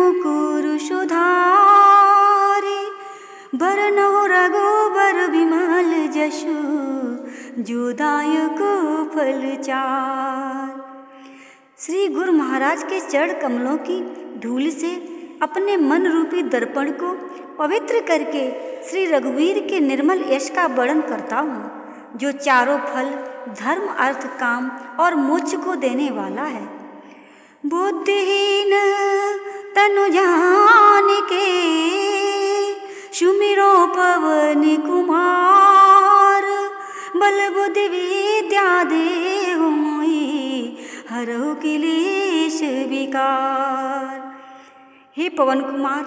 मुकुर सुधारी, बरनहुँ रघुबर विमल जसु, जोदायक फल चार। श्री गुरु महाराज के चरण कमलों की धूल से अपने मन रूपी दर्पण को पवित्र करके श्री रघुवीर के निर्मल यश का वर्णन करता हूँ, जो चारों फल धर्म अर्थ काम और मोक्ष को देने वाला है। बुद्धिहीन तनु जान के, सुमिरो पवन कुमार, बल बुद्धि विद्या देहु मोहि, हरहु क्लेश विकार। हे पवन कुमार,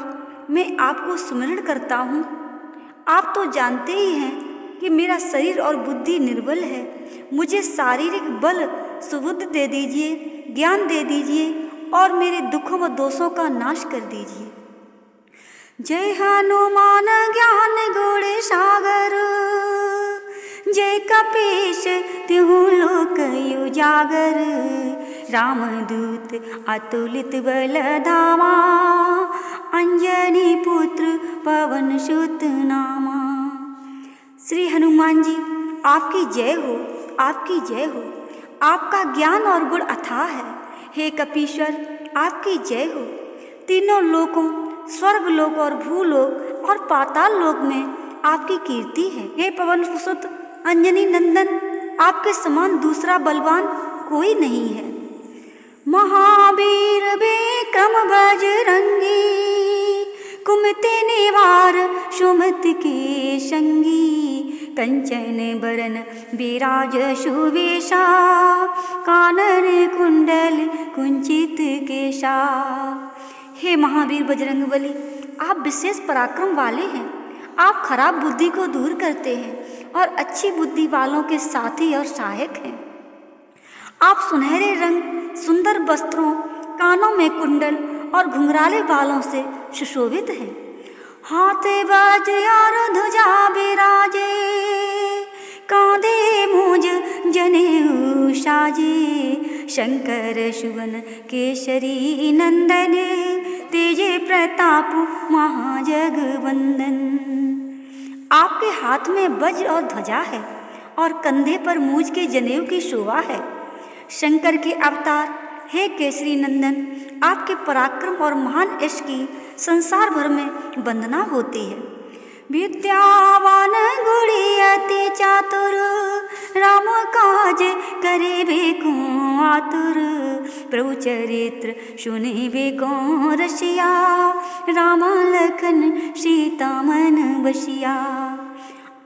मैं आपको स्मरण करता हूँ। आप तो जानते ही हैं कि मेरा शरीर और बुद्धि निर्बल है। मुझे शारीरिक बल सुबुद्धि दे दीजिए, ज्ञान दे दीजिए और मेरे दुखों व दोषों का नाश कर दीजिए। जय हनुमान ज्ञान गुण सागर, जय कपीश तिहु लोक उजागर, रामदूत अतुलित बल धामा, अंजनी पुत्र पवन सुत नामा। श्री हनुमान जी, आपकी जय हो, आपकी जय हो। आपका ज्ञान और गुण अथाह है। हे कपीश्वर, आपकी जय हो। तीनों लोकों स्वर्ग लोक और भूलोक और पाताल लोक में आपकी कीर्ति है। हे पवन सुत अंजनी नंदन, आपके समान दूसरा बलवान कोई नहीं है। महावीर विक्रम बजरंगी, कुमति निवार सुमति के संगी, कंचन बरन विराज सुवेशा, कानन कुंडल कुंचित केशा। हे महावीर बजरंगबली, आप विशेष पराक्रम वाले हैं। आप खराब बुद्धि को दूर करते हैं और अच्छी बुद्धि वालों के साथी और सहायक हैं। आप सुनहरे रंग, सुंदर वस्त्रों, कानों में कुंडल और घुंघराले बालों से सुशोभित हैं। हाथे बाज और ध्वजा बिराजे, कांधे मूंज जनेऊ साजे, शंकर सुवन केसरी नंदन, तेजे प्रताप महाजगवंदन। आपके हाथ में वज्र और ध्वजा है और कंधे पर मूंज के जनेऊ की शोभा है। शंकर के अवतार हे केसरी नंदन, आपके पराक्रम और महान यश की संसार भर में वंदना होती है। विद्यावान गुणी अति चातुर, राम काज करे बेको आतुर, प्रभु चरित्र सुने बेको रसिया, राम लखन सीता मन बसिया।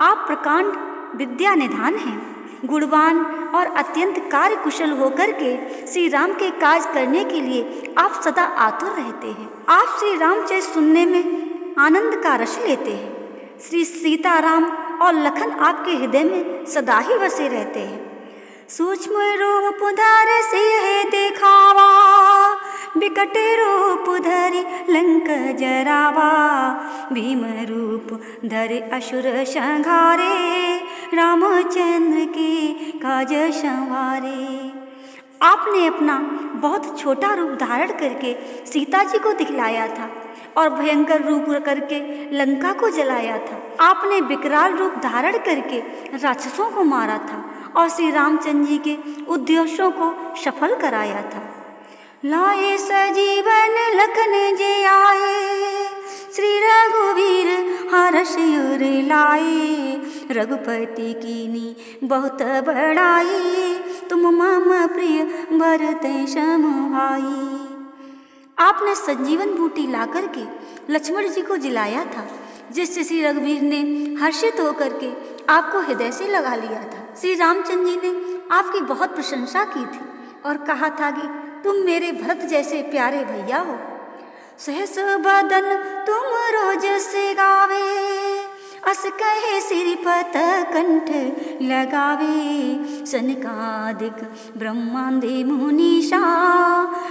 आप प्रकांड विद्या निधान हैं, गुणवान और अत्यंत कार्य कुशल होकर के श्री राम के काज करने के लिए आप सदा आतुर रहते हैं। आप श्री रामचरित सुनने में आनंद का रस लेते हैं। श्री सीताराम और लखन आपके हृदय में सदा ही बसे रहते हैं। सूक्ष्म रूप धर सिंह दिखावा, विकट रूप धरि लंक जरावा, भीम रूप धरि असुर संहारे, रामचंद्र के काज संवारे। आपने अपना बहुत छोटा रूप धारण करके सीता जी को दिखलाया था और भयंकर रूप करके लंका को जलाया था। आपने विकराल रूप धारण करके राक्षसों को मारा था और श्री रामचंद्र जी के उद्देश्यों को सफल कराया था। लाए सजीवन लखन जे आए, श्री रघुवीर हर्ष उर लाए, रघुपति कीनी बहुत बड़ाई, तुम मम प्रिय भरत सम भाई। आपने संजीवन बूटी ला करके लक्ष्मण जी को जिलाया था, जिससे श्री रघुवीर ने हर्षित होकर के आपको हृदय से लगा लिया था। श्री रामचंद्र जी ने आपकी बहुत प्रशंसा की थी और कहा था कि तुम मेरे भरत जैसे प्यारे भैया हो। सहस बदन तुम रोज से गावे, अस कहे श्रीपत कंठ लगावे, सनकादिक ब्रह्मांदे मुनीषा,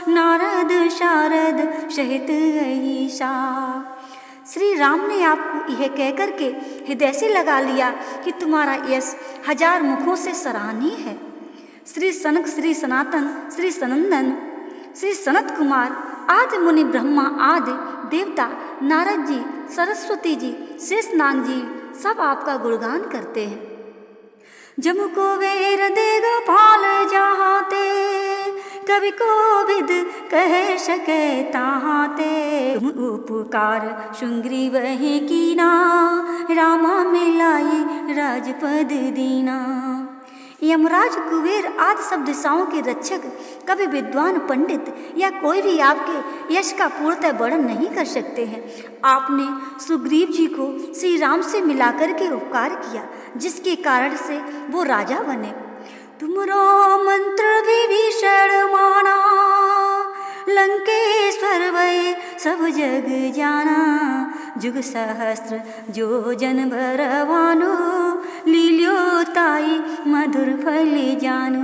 नारद शारद सहित ऐसा। श्री राम ने आपको यह कहकर के हृदय से लगा लिया कि तुम्हारा यश 1000 मुखों से सराहनीय है। श्री सनक, श्री सनातन, श्री सनंदन, श्री सनत कुमार आदि मुनि ब्रह्मा आदि देवता नारद जी, सरस्वती जी, शेषनाग जी सब आपका गुणगान करते हैं। जम को वेर देग पाल जहाते, कवि को विद कह सके ताहाते। तुम उपकार सुग्रीव ही कीना, रामा में लाए राजपद दीना। यमराज कुबेर आदि सब दिशाओं के रक्षक कवि विद्वान पंडित या कोई भी आपके यश का पूर्णतः वर्णन नहीं कर सकते हैं। आपने सुग्रीव जी को श्री राम से मिलाकर के उपकार किया, जिसके कारण से वो राजा बने। तुमरो मंत्र विभीषण माना, लंकेश्वर वै सब जग जाना। जुग सहस्र जो जन भरवानु, लील्यो ताई मधुर फल जानू।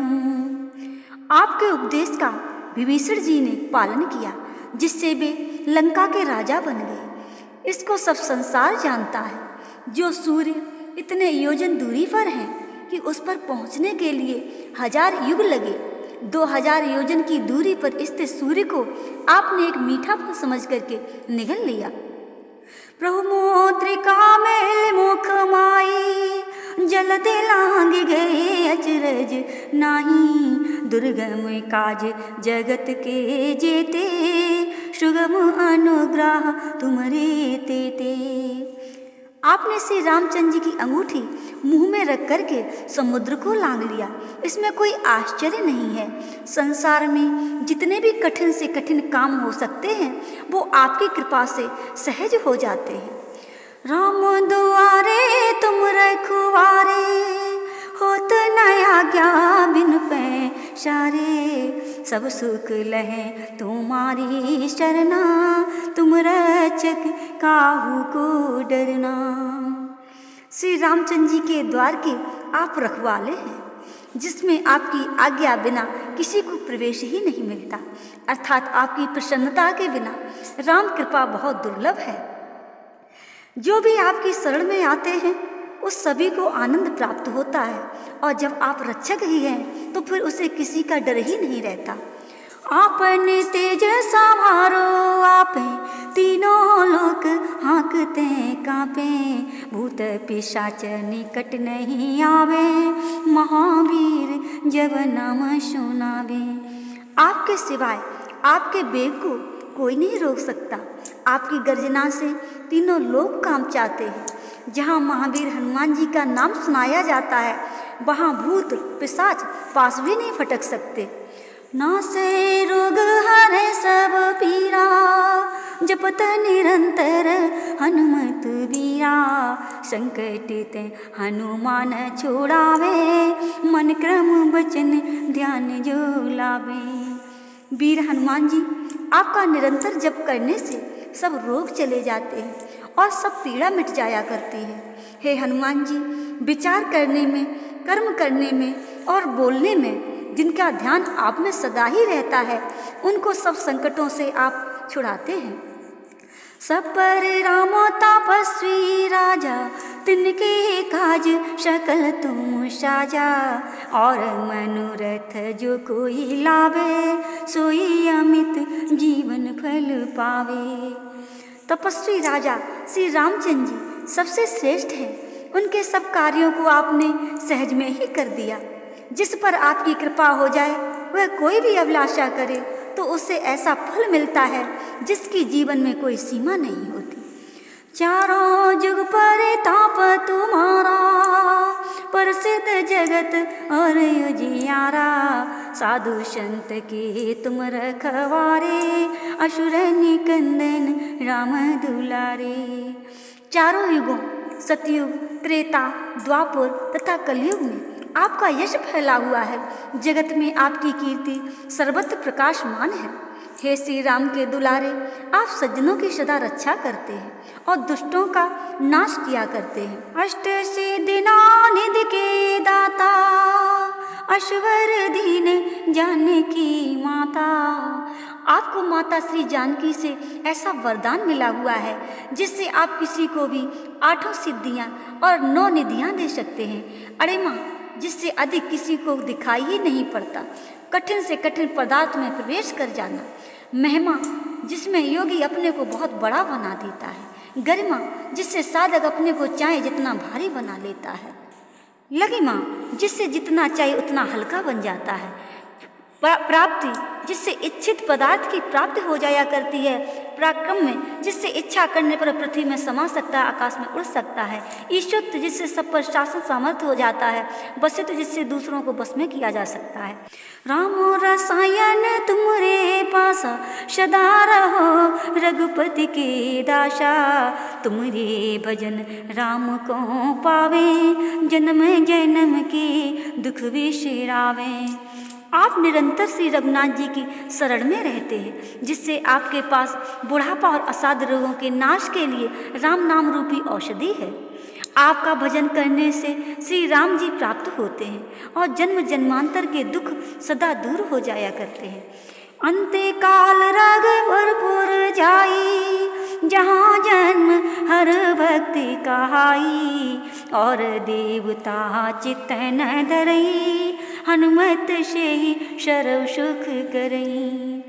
आपके उपदेश का विभीषण जी ने पालन किया, जिससे वे लंका के राजा बन गए। इसको सब संसार जानता है। जो सूर्य इतने योजन दूरी पर है कि उस पर पहुंचने के लिए 1000 युग लगे, 2000 योजन की दूरी पर स्थित सूर्य को आपने एक मीठा फल समझ करके निगल लिया। प्रभु मोत्रिका मेल मुख माई, जल दिलांग गए अचरज नाही। दुर्गम काज जगत के जेते, सुगम अनुग्रह तुमरे तेते। आपने श्री रामचंद्र जी की अंगूठी मुंह में रख करके समुद्र को लांघ लिया। इसमें कोई आश्चर्य नहीं है। संसार में जितने भी कठिन से कठिन काम हो सकते हैं, वो आपकी कृपा से सहज हो जाते हैं। राम दुआरे तुम रखवारे, होत नया ज्ञा बिन पैसारे। सब सुख लहे तुम्हारी शरणा, तुम रक्षक काहू को डरना। श्री रामचंद्र जी के द्वार के आप रखवाले हैं, जिसमें आपकी आज्ञा बिना किसी को प्रवेश ही नहीं मिलता। अर्थात आपकी प्रसन्नता के बिना राम कृपा बहुत दुर्लभ है। जो भी आपकी शरण में आते हैं, उस सभी को आनंद प्राप्त होता है। और जब आप रक्षक ही हैं, तो फिर उसे किसी का डर ही नहीं रहता। आपने तेज संभारो आपे, तीनों लोक हाँकते कांपे। भूत पिशाच निकट नहीं आवे, महावीर जब नाम सुनावे। आपके सिवाय आपके वेग को कोई नहीं रोक सकता। आपकी गर्जना से तीनों लोग काम चाहते हैं। जहाँ महावीर हनुमान जी का नाम सुनाया जाता है, वहाँ भूत पिशाच पास भी नहीं फटक सकते। नासे रोग हरे सब पीरा, जपत निरंतर हनुमत बीरा। संकट ते हनुमान छोड़ावे, मन क्रम वचन ध्यान जो लावे। वीर हनुमान जी, आपका निरंतर जप करने से सब रोग चले जाते हैं और सब पीड़ा मिट जाया करती है। हे हनुमान जी, विचार करने में, कर्म करने में और बोलने में जिनका ध्यान आप में सदा ही रहता है, उनको सब संकटों से आप छुड़ाते हैं। सब पर राम तपस्वी राजा, तिनके काज सकल तुम साजा। और मनोरथ जो कोई लावे, सोई अमित जीवन फल पावे। तपस्वी राजा श्री रामचंद्र जी सबसे श्रेष्ठ हैं। उनके सब कार्यों को आपने सहज में ही कर दिया। जिस पर आपकी कृपा हो जाए, वह कोई भी अभिलाषा करे तो उससे ऐसा फल मिलता है जिसकी जीवन में कोई सीमा नहीं होती। चारों जुग पर ताप तुम्हारा, प्रसिद्ध जगत और उजियारा। साधु संत के तुम रखवारे, असुर निकंदन राम दुलारे। चारों युगों सतयुग, त्रेता, द्वापर तथा कलयुग में आपका यश फैला हुआ है। जगत में आपकी कीर्ति सर्वत्र प्रकाशमान है। हे श्री राम के दुलारे, आप सज्जनों की सदा रक्षा करते हैं और दुष्टों का नाश किया करते हैं। अष्ट सिद्धिनानिधि के दाता, अश्वर दीन जानकी माता। आपको माता श्री जानकी से ऐसा वरदान मिला हुआ है जिससे आप किसी को भी 8 सिद्धियां और 9 निधियां दे सकते हैं। अरे माँ, जिससे अधिक किसी को दिखाई ही नहीं पड़ता। कठिन से कठिन पदार्थ में प्रवेश कर जाना, महिमा जिसमें योगी अपने को बहुत बड़ा बना देता है। गरिमा जिससे साधक अपने को चाहे जितना भारी बना लेता है। लघिमा जिससे जितना चाहिए उतना हल्का बन जाता है। प्राप्ति जिससे इच्छित पदार्थ की प्राप्ति हो जाया करती है। पराक्रम में जिससे इच्छा करने पर पृथ्वी में समा सकता है, आकाश में उड़ सकता है। ईश्वरत्व जिससे सब पर शासन सामर्थ्य हो जाता है। वशित्व जिससे दूसरों को बस में किया जा सकता है। रामो रसायन तुमरे पासा सदा रहो रघुपति के दासा। तुमरे भजन राम को पावे जन्म जन्म के दुख विसरावे। आप निरंतर श्री रघुनाथ जी की शरण में रहते हैं, जिससे आपके पास बुढ़ापा और असाध्य रोगों के नाश के लिए राम नाम रूपी औषधि है। आपका भजन करने से श्री राम जी प्राप्त होते हैं और जन्म जन्मांतर के दुख सदा दूर हो जाया करते हैं। अंते काल रघुपुर जाई जहाँ जन्म हर भक्ति कहाई। और देवता चित्त न धरई हनुमत से ही सर्व सुख करई।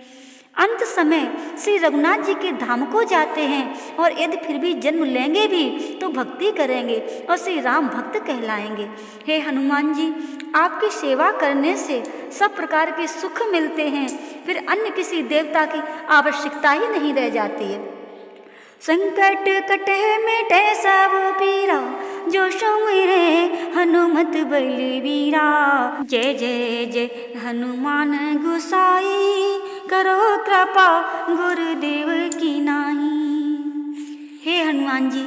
अंत समय श्री रघुनाथ जी के धाम को जाते हैं और यदि फिर भी जन्म लेंगे भी तो भक्ति करेंगे और श्री राम भक्त कहलाएंगे। हे हनुमान जी, आपकी सेवा करने से सब प्रकार के सुख मिलते हैं, फिर अन्य किसी देवता की आवश्यकता ही नहीं रह जाती है। संकट कटे मिटे सब पीरा जो सुमिरे हनुमत बलवीरा। जय जय जय हनुमान गोसाई करो कृपा गुरुदेव की नाई। हे हनुमान जी,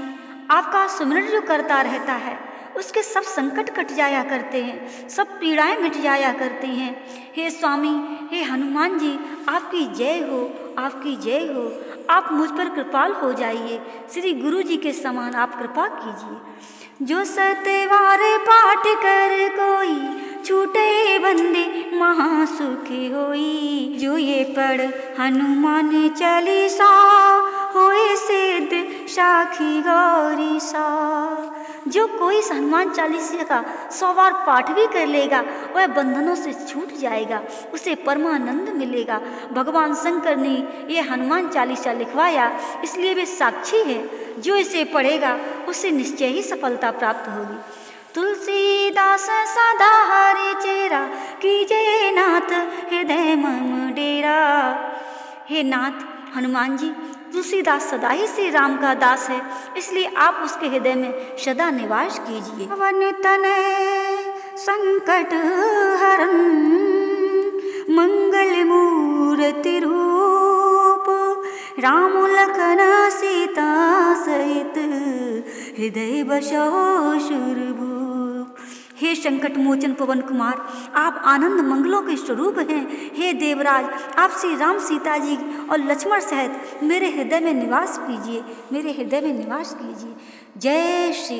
आपका सुमिरन जो करता रहता है उसके सब संकट कट जाया करते हैं, सब पीड़ाएं मिट जाया करती हैं। हे स्वामी, हे हनुमान जी, आपकी जय हो, आपकी जय हो। आप मुझ पर कृपाल हो जाइए, श्री गुरु जी के समान आप कृपा कीजिए। जो सत्यवार पाठ कर कोई छूटे बंदे महासुखी होई। जो ये पढ़ हनुमान चालीसा होए सिद्ध साखी गौरी सा। जो कोई हनुमान चालीसा का 100 बार पाठ भी कर लेगा वह बंधनों से छूट जाएगा, उसे परमानंद मिलेगा। भगवान शंकर ने ये हनुमान चालीसा लिखवाया, इसलिए वे साक्षी है। जो इसे पढ़ेगा उसे निश्चय ही सफलता प्राप्त होगी। तुलसीदास सदा हरि चेरा कीजिए नाथ हृदय मम डेरा। हे नाथ हनुमान जी, तुलसीदास सदा ही श्री राम का दास है, इसलिए आप उसके हृदय में सदा निवास कीजिए। पवन तनय संकट हरन मंगल मूर्ति रूप। राम लखन सीता सहित हृदय बसो सुरभूप। हे संकट मोचन पवन कुमार, आप आनंद मंगलों के स्वरूप हैं। हे देवराज, आप श्री राम सीता जी और लक्ष्मण सहित मेरे हृदय में निवास कीजिए, मेरे हृदय में निवास कीजिए। जय श्री